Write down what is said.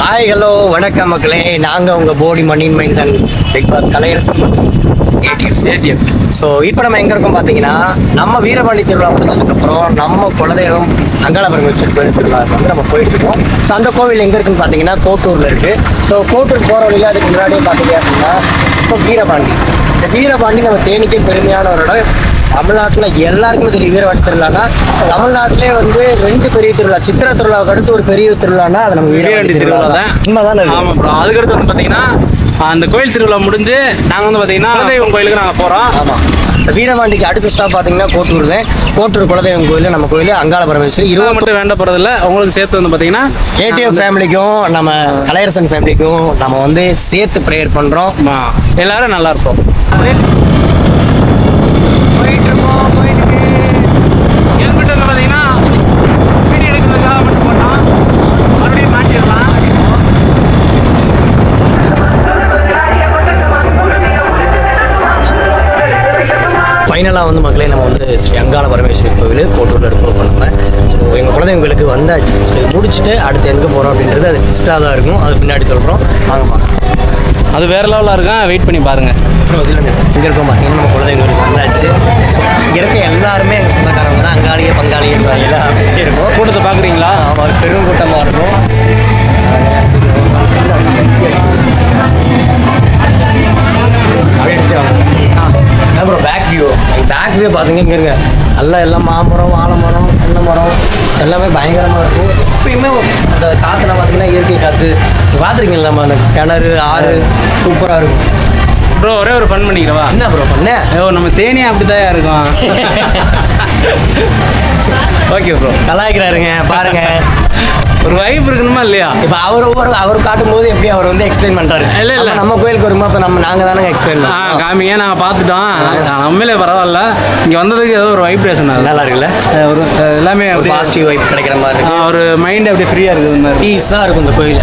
Hi hello வணக்கம் மக்களே, நாங்கள் உங்கள் போடி மணியின் மைந்தன் big boss Kalaiyarasan ATF. So இப்போ நம்ம எங்கே இருக்கோம் பார்த்தீங்கன்னா, நம்ம வீரபாண்டி திருவிழா முடிஞ்சதுக்கப்புறம் நம்ம குலதெய்வம் அங்காள பரமேஸ்வரர் கோயில் திருவிழாவுக்கு வந்து நம்ம போயிட்டு இருக்கோம். ஸோ அந்த கோவில் எங்கே இருக்குன்னு பார்த்தீங்கன்னா கோட்டூரில் இருக்குது. ஸோ கோட்டூர் போகிற வழியில் அதுக்கு முன்னாடியே பார்த்தீங்க அப்படின்னா இப்போ வீரபாண்டி. இந்த வீரபாண்டி நம்ம தேனிக்கே பெருமையான ஒரு இடம். தமிழ்நாட்டில் எல்லாருக்குமே தெரியும் வீரபாண்டி திருவிழானா. தமிழ்நாட்டிலே வந்து 2 பெரிய திருவிழா, சித்திரை திருவிழாவுக்கு அடுத்து ஒரு பெரிய திருவிழானா அது நம்ம வீரபாண்டி திருவிழா தான். உண்மைதானே? ஆமாம் ப்ரோ. அதுக்கடுத்து வந்து பார்த்தீங்கன்னா அந்த கோயில் திருவிழா முடிஞ்சு நாங்கள் வந்து பார்த்தீங்கன்னா குலதெய்வம் கோயிலுக்கு நாங்கள் போகிறோம். ஆமாம், வீரபாண்டிக்கு அடுத்த ஸ்டாப் பார்த்தீங்கன்னா கோட்டூர் தான். கோட்டூர் குலதெய்வம் கோயில், நம்ம கோயில் அங்காள பரமேஸ்வரி. 20 மட்டும் வேண்ட போகிறதில்ல, உங்களுக்கு சேர்த்து வந்து பார்த்தீங்கன்னா ஏடிஎஃப் ஃபேமிலிக்கும் நம்ம கலையரசன் ஃபேமிலிக்கும் நம்ம வந்து சேர்த்து ப்ரேயர் பண்ணுறோம். எல்லாரும் நல்லா இருப்போம். ஹெல்மெட் வந்து பார்த்தீங்கன்னா வீடியோ எடுக்கிறதுக்காக மட்டும் போட்டோம், மறுபடியும் மாட்டிடலாம். ஃபைனலாக வந்து மக்களே நம்ம வந்து ஸ்ரீ அங்காள பரமேஸ்வரி கோவில் கோட்டூரில் இருக்கோம் நம்ம. ஸோ எங்கள் குலதெய்வம் கோயிலுக்கு வந்தாச்சு. ஸோ இது முடிச்சுட்டு அடுத்து எங்கே போகிறோம் அப்படின்றது அது ட்விஸ்ட்டாக தான் இருக்கும், அது பின்னாடி சொல்கிறோம். வாங்கம்மா, அது வேறு லெவலாக இருக்கும், வெயிட் பண்ணி பாருங்கள். அப்புறம் இதில் இங்கே இருக்கோம் பார்த்தீங்கன்னா நம்ம குலதெய்வம் கோயிலுக்கு வந்தாச்சு. ஸோ இங்கே இருக்க எல்லாருமே எங்கள் சொந்தக்காரவங்க தான், அங்காளியே பங்காளியே எல்லாம் அப்படியே இருக்கும். கூட்டத்தை பார்க்குறீங்களா? ஆமாம், பெரும் கூட்டமாக இருக்கும். அப்புறம் பேக் வியூ பார்த்தீங்க இங்கே எல்லாம் மாமரம், வாழை மரம், தென்னை மரம் எல்லாமே பயங்கரமாக இருக்கும். எப்பயுமே அந்த காற்றுல பார்த்தீங்கன்னா இயற்கை காற்று பார்த்துருக்கீங்களா? நம்ம அந்த கிணறு, ஆறு சூப்பராக இருக்கும். ப்ரோ ஒரே ஒரு ஃபன் பண்ணிக்கிறவா? என்ன ப்ரோ பண்ண? நம்ம தேனியே அப்படிதான் இருக்கும். ஓகே ப்ரோ, கலாய்க்கிறாருங்க பாருங்க. ஒரு வைப் இருக்கணுமா இல்லையா? இப்போ அவர் காட்டும் போது எப்படி அவர் வந்து எக்ஸ்பிளைன் பண்ணுறாரு. இல்லை நம்ம கோயிலுக்கு வருமா? இப்போ நாங்கள் தானே எக்ஸ்பிளைன் பண்ணுவோம். காமிங்க, நாங்கள் பார்த்துட்டோம். நம்மளே பரவாயில்ல, இங்கே வந்ததுக்கு ஏதோ ஒரு வைப்ரேஷன் நல்லா இருக்குல்ல? ஒரு எல்லாமே பாசிட்டிவ் வைப் கிடைக்கிற மாதிரி இருக்கு. ஒரு மைண்ட் அப்படியே ஃப்ரீயாக இருக்குது, பீஸாக இருக்கும் இந்த கோயில்.